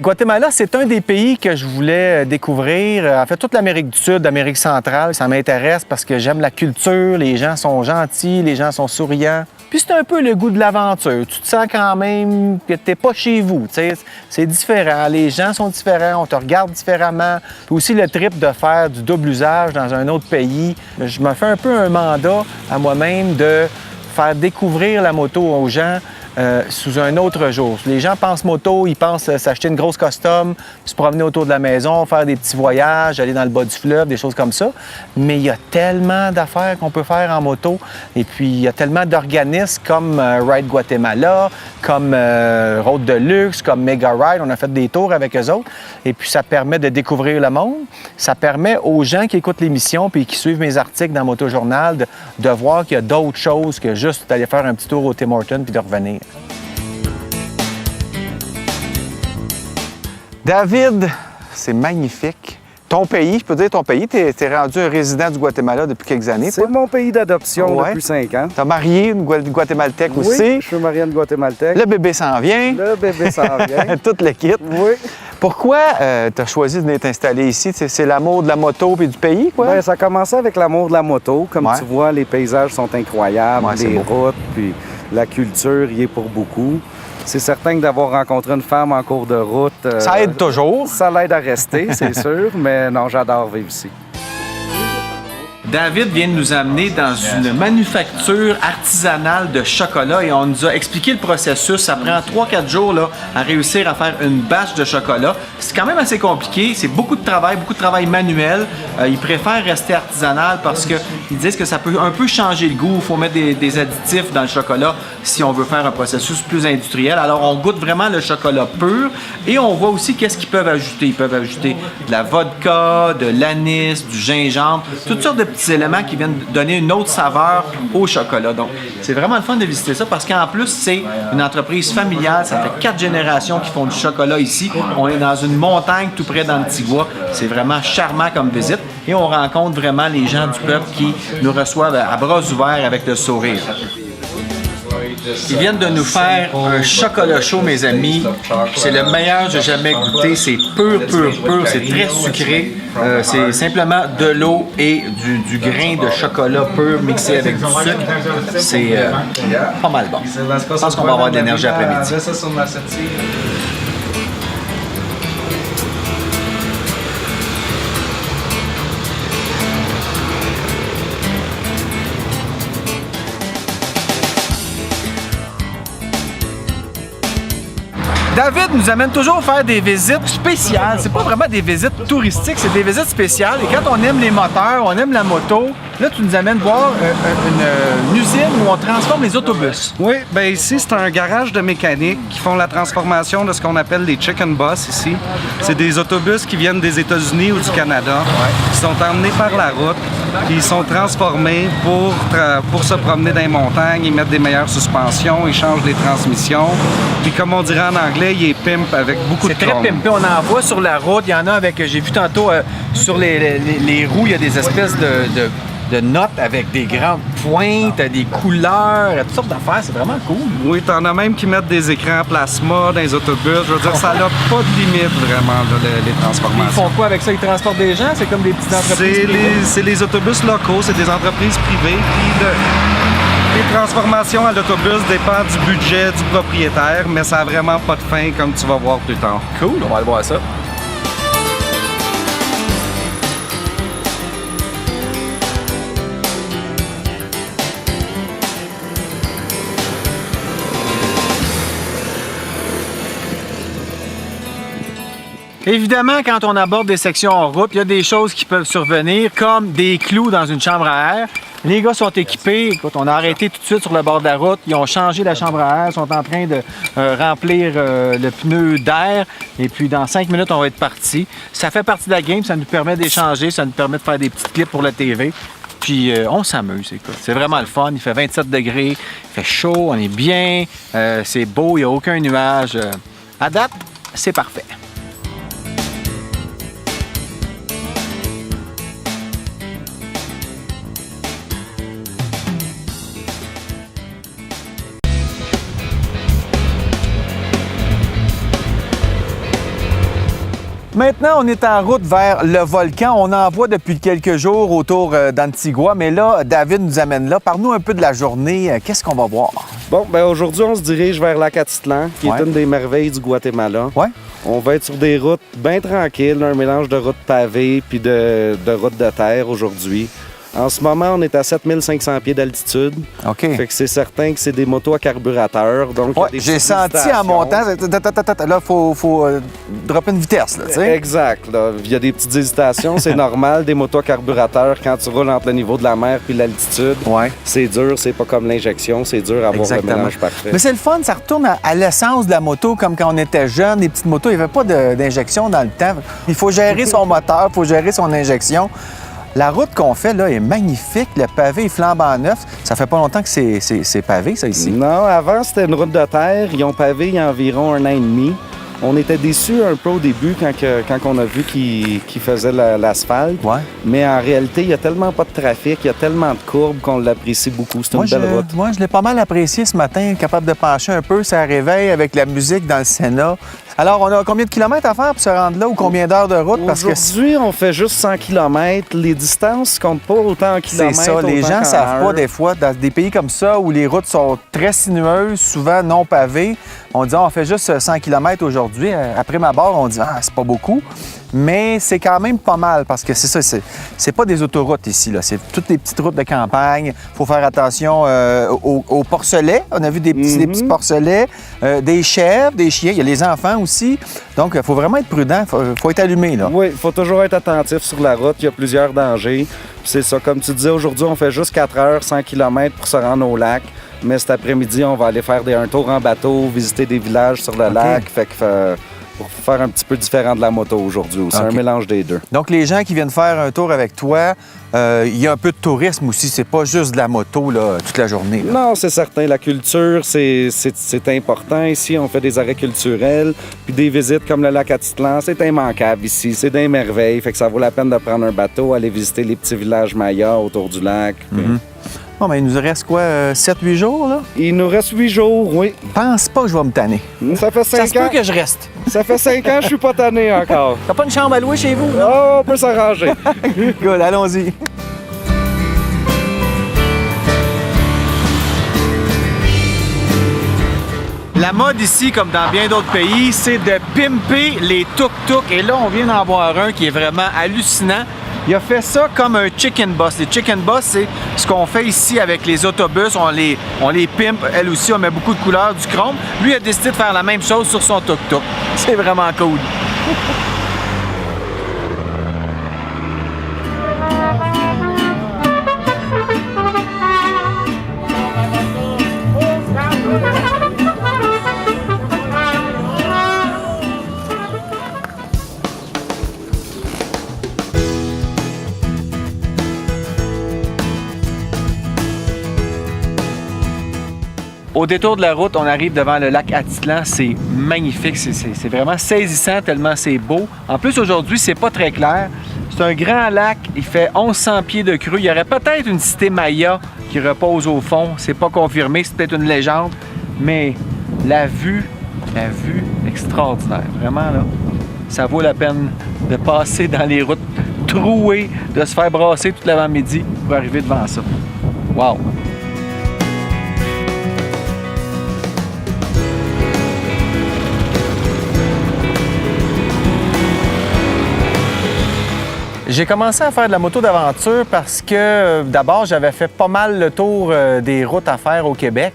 Guatemala, c'est un des pays que je voulais découvrir. En fait, toute l'Amérique du Sud, l'Amérique centrale, ça m'intéresse parce que j'aime la culture, les gens sont gentils, les gens sont souriants. Puis c'est un peu le goût de l'aventure. Tu te sens quand même que t'es pas chez vous, tu sais. C'est différent, les gens sont différents, on te regarde différemment. Puis aussi le trip de faire du double usage dans un autre pays. Je me fais un peu un mandat à moi-même de faire découvrir la moto aux gens sous un autre jour. Les gens pensent moto, ils pensent s'acheter une grosse custom, se promener autour de la maison, faire des petits voyages, aller dans le bas du fleuve, des choses comme ça. Mais il y a tellement d'affaires qu'on peut faire en moto. Et puis, il y a tellement d'organismes comme Ride Guatemala, comme Road de Luxe, comme Mega Ride. On a fait des tours avec eux autres. Et puis, ça permet de découvrir le monde. Ça permet aux gens qui écoutent l'émission puis qui suivent mes articles dans Moto Journal de voir qu'il y a d'autres choses que juste d'aller faire un petit tour au Tim Hortons puis de revenir. David, c'est magnifique. Ton pays, je peux dire ton pays, tu es rendu un résident du Guatemala depuis quelques années. C'est mon pays d'adoption depuis 5 ans. Tu as marié une Guatémaltèque aussi. Oui, je suis marié à une Guatémaltèque. Le bébé s'en vient. Le bébé s'en vient. Toute l'équipe. Oui. Pourquoi tu as choisi de venir t'installer ici? C'est l'amour de la moto et du pays, quoi? Bien, ça a commencé avec l'amour de la moto. Comme tu vois, les paysages sont incroyables, les routes, puis la culture y est pour beaucoup. C'est certain que d'avoir rencontré une femme en cours de route... ça aide toujours. Ça l'aide à rester, c'est sûr, mais non, j'adore vivre ici. David vient de nous amener dans une manufacture artisanale de chocolat et on nous a expliqué le processus. Ça prend 3-4 jours là, à réussir à faire une bâche de chocolat. C'est quand même assez compliqué. C'est beaucoup de travail manuel. Ils préfèrent rester artisanal parce qu'ils disent que ça peut un peu changer le goût. Il faut mettre des additifs dans le chocolat si on veut faire un processus plus industriel. Alors, on goûte vraiment le chocolat pur et on voit aussi qu'est-ce qu'ils peuvent ajouter. Ils peuvent ajouter de la vodka, de l'anis, du gingembre, toutes sortes de petits éléments qui viennent donner une autre saveur au chocolat. Donc, c'est vraiment le fun de visiter ça parce qu'en plus, c'est une entreprise familiale. Ça fait 4 générations qui font du chocolat ici. On est dans une montagne tout près d'Antigua. C'est vraiment charmant comme visite et on rencontre vraiment les gens du peuple qui nous reçoivent à bras ouverts avec le sourire. Ils viennent de nous faire un chocolat chaud, mes amis. C'est le meilleur que j'ai jamais goûté. C'est pur. C'est très sucré. C'est simplement de l'eau et du grain de chocolat pur mixé avec du sucre. C'est pas mal bon. Je pense qu'on va avoir de l'énergie après-midi. David nous amène toujours faire des visites spéciales. C'est pas vraiment des visites touristiques, c'est des visites spéciales. Et quand on aime les moteurs, on aime la moto, là, tu nous amènes voir une usine où on transforme les autobus. Oui, bien ici, c'est un garage de mécanique qui font la transformation de ce qu'on appelle les chicken bus ici. C'est des autobus qui viennent des États-Unis ou du Canada, qui sont emmenés par la route, puis ils sont transformés pour se promener dans les montagnes, ils mettent des meilleures suspensions, ils changent les transmissions. Puis comme on dirait en anglais, ils pimp avec beaucoup de chrome. C'est très pimpé, on en voit sur la route, il y en a avec, j'ai vu tantôt sur les roues, il y a des espèces de notes avec des grandes pointes, des couleurs, toutes sortes d'affaires, c'est vraiment cool. Oui, t'en as même qui mettent des écrans plasma dans les autobus, je veux dire, ça n'a pas de limite vraiment, là, les transformations. Ils font quoi avec ça? Ils transportent des gens? C'est comme des petites entreprises C'est les autobus locaux, c'est des entreprises privées, puis les transformations à l'autobus dépendent du budget du propriétaire, mais ça n'a vraiment pas de fin, comme tu vas voir plus tard. Cool, on va aller voir ça. Évidemment, quand on aborde des sections en route, il y a des choses qui peuvent survenir, comme des clous dans une chambre à air. Les gars sont équipés. Écoute, on a arrêté tout de suite sur le bord de la route. Ils ont changé la chambre à air, sont en train de remplir le pneu d'air. Et puis, dans 5 minutes, on va être parti. Ça fait partie de la game. Ça nous permet d'échanger. Ça nous permet de faire des petites clips pour la TV. Puis, on s'amuse, écoute. C'est vraiment le fun. Il fait 27 degrés. Il fait chaud. On est bien. C'est beau. Il n'y a aucun nuage. À date, c'est parfait. Maintenant, on est en route vers le volcan. On en voit depuis quelques jours autour d'Antigua, mais là, David nous amène là. Parle-nous un peu de la journée. Qu'est-ce qu'on va voir? Bon, ben aujourd'hui, on se dirige vers Lac Atitlan, qui est une des merveilles du Guatemala. Ouais. On va être sur des routes bien tranquilles, un mélange de routes pavées puis de routes de terre aujourd'hui. En ce moment, on est à 7500 pieds d'altitude. OK. Fait que c'est certain que c'est des motos à carburateur. Donc, Ouais, j'ai senti en montant, là, il faut dropper une vitesse, là, tu sais. Exact. Là. Il y a des petites hésitations, c'est normal. Des motos à carburateur, quand tu roules entre le niveau de la mer puis l'altitude, c'est dur, c'est pas comme l'injection, c'est dur à avoir le mélange parfait. Mais c'est le fun, ça retourne à l'essence de la moto, comme quand on était jeune, les petites motos, il n'y avait pas d'injection dans le temps. Il faut gérer son moteur, il faut gérer son injection. La route qu'on fait, là, est magnifique. Le pavé est flambant neuf. Ça fait pas longtemps que c'est pavé, ça, ici? Non, avant, c'était une route de terre. Ils ont pavé il y a environ 1 an et demi. On était déçus un peu au début quand on a vu qu'ils faisaient l'asphalte. Ouais. Mais en réalité, il n'y a tellement pas de trafic, il y a tellement de courbes qu'on l'apprécie beaucoup. C'est une belle route. Moi, je l'ai pas mal apprécié ce matin, capable de pencher un peu. Ça réveille avec la musique dans le Sénat. Alors, on a combien de kilomètres à faire pour se rendre là ou combien d'heures de route? Aujourd'hui, on fait juste 100 km. Les distances ne comptent pas autant en kilomètres. C'est ça. Les gens ne savent pas des fois, dans des pays comme ça où les routes sont très sinueuses, souvent non pavées, on dit on fait juste 100 km aujourd'hui. Après ma barre, on dit c'est pas beaucoup. Mais c'est quand même pas mal parce que c'est ça, c'est pas des autoroutes ici, là. C'est toutes les petites routes de campagne. Il faut faire attention aux porcelets. On a vu des petits porcelets, des chèvres, des chiens. Il y a les enfants aussi. Donc, il faut vraiment être prudent. Il faut être allumé, là. Oui, il faut toujours être attentif sur la route. Il y a plusieurs dangers. C'est ça. Comme tu disais, aujourd'hui, on fait juste 4 heures, 100 km pour se rendre au lac. Mais cet après-midi, on va aller faire un tour en bateau, visiter des villages sur le lac. Fait que pour faire un petit peu différent de la moto aujourd'hui. C'est un mélange des deux. Donc, les gens qui viennent faire un tour avec toi, il y a un peu de tourisme aussi. C'est pas juste de la moto là, toute la journée. Là. Non, c'est certain. La culture, c'est important ici. On fait des arrêts culturels. Puis des visites comme le lac Atitlan, c'est immanquable ici. C'est des merveilles. Fait que ça vaut la peine de prendre un bateau, aller visiter les petits villages mayas autour du lac. Bon, ben, il nous reste quoi, 7-8 jours, là? Il nous reste 8 jours, oui. Pense pas que je vais me tanner. Ça fait 5 ans. Ça se peut que je reste. Ça fait 5 ans que je suis pas tanné encore. T'as pas une chambre à louer chez vous? Oh, on peut s'arranger. Good, allons-y. La mode ici, comme dans bien d'autres pays, c'est de pimper les tuk-tuk. Et là, on vient d'en voir un qui est vraiment hallucinant. Il a fait ça comme un chicken bus. Les chicken bus, c'est ce qu'on fait ici avec les autobus. On les pimpe. Elle aussi, on met beaucoup de couleurs, du chrome. Lui a décidé de faire la même chose sur son tuk-tuk. C'est vraiment cool. Au détour de la route, on arrive devant le lac Atitlan. C'est magnifique, c'est vraiment saisissant tellement c'est beau. En plus, aujourd'hui, c'est pas très clair. C'est un grand lac, il fait 1100 pieds de creux. Il y aurait peut-être une cité Maya qui repose au fond. C'est pas confirmé, c'est peut-être une légende. Mais la vue extraordinaire. Vraiment, là, ça vaut la peine de passer dans les routes trouées, de se faire brasser tout l'avant-midi pour arriver devant ça. Wow! J'ai commencé à faire de la moto d'aventure parce que d'abord, j'avais fait pas mal le tour des routes à faire au Québec.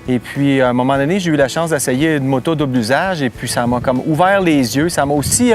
Et puis, à un moment donné, j'ai eu la chance d'essayer une moto double usage et puis ça m'a comme ouvert les yeux. Ça m'a aussi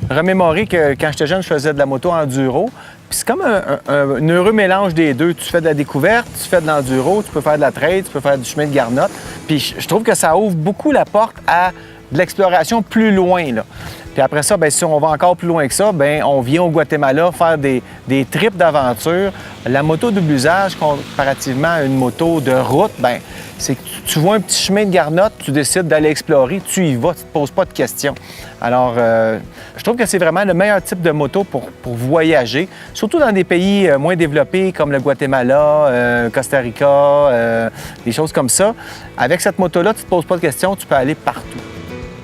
remémoré que quand j'étais jeune, je faisais de la moto enduro. Puis c'est comme un heureux mélange des deux. Tu fais de la découverte, tu fais de l'enduro, tu peux faire de la trail, tu peux faire du chemin de garnotte. Puis je trouve que ça ouvre beaucoup la porte à de l'exploration plus loin, là. Puis après ça, bien, si on va encore plus loin que ça, bien, on vient au Guatemala faire des trips d'aventure. La moto double usage, comparativement à une moto de route, bien, c'est que tu vois un petit chemin de garnotte, tu décides d'aller explorer, tu y vas, tu ne te poses pas de questions. Alors, je trouve que c'est vraiment le meilleur type de moto pour voyager, surtout dans des pays moins développés comme le Guatemala, Costa Rica, des choses comme ça. Avec cette moto-là, tu ne te poses pas de questions, tu peux aller partout.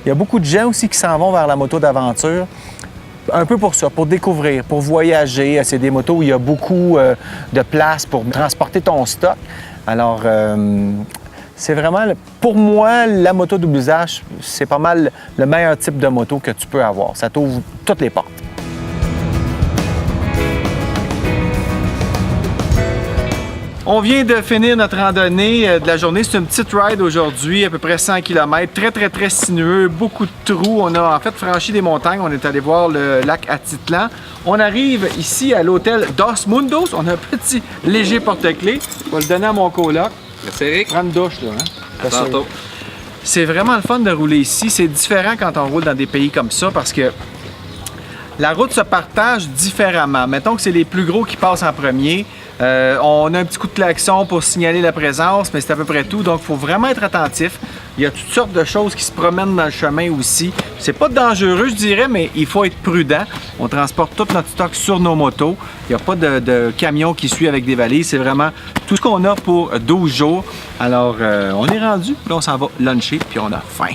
Il y a beaucoup de gens aussi qui s'en vont vers la moto d'aventure. Un peu pour ça, pour découvrir, pour voyager. C'est des motos où il y a beaucoup de place pour transporter ton stock. Alors, c'est vraiment, pour moi, la moto double usage, c'est pas mal le meilleur type de moto que tu peux avoir. Ça t'ouvre toutes les portes. On vient de finir notre randonnée de la journée. C'est une petite ride aujourd'hui, à peu près 100 km. Très sinueux, beaucoup de trous. On a en fait franchi des montagnes. On est allé voir le lac Atitlan. On arrive ici à l'hôtel Dos Mundos. On a un petit léger porte-clés. Je vais le donner à mon coloc. Merci Eric. Prends une douche là. À tantôt. C'est vraiment le fun de rouler ici. C'est différent quand on roule dans des pays comme ça parce que la route se partage différemment. Mettons que c'est les plus gros qui passent en premier. On a un petit coup de klaxon pour signaler la présence, mais c'est à peu près tout. Donc, il faut vraiment être attentif. Il y a toutes sortes de choses qui se promènent dans le chemin aussi. C'est pas dangereux, je dirais, mais il faut être prudent. On transporte tout notre stock sur nos motos. Il n'y a pas de camion qui suit avec des valises. C'est vraiment tout ce qu'on a pour 12 jours. Alors, on est rendu. Là, on s'en va luncher, puis on a faim.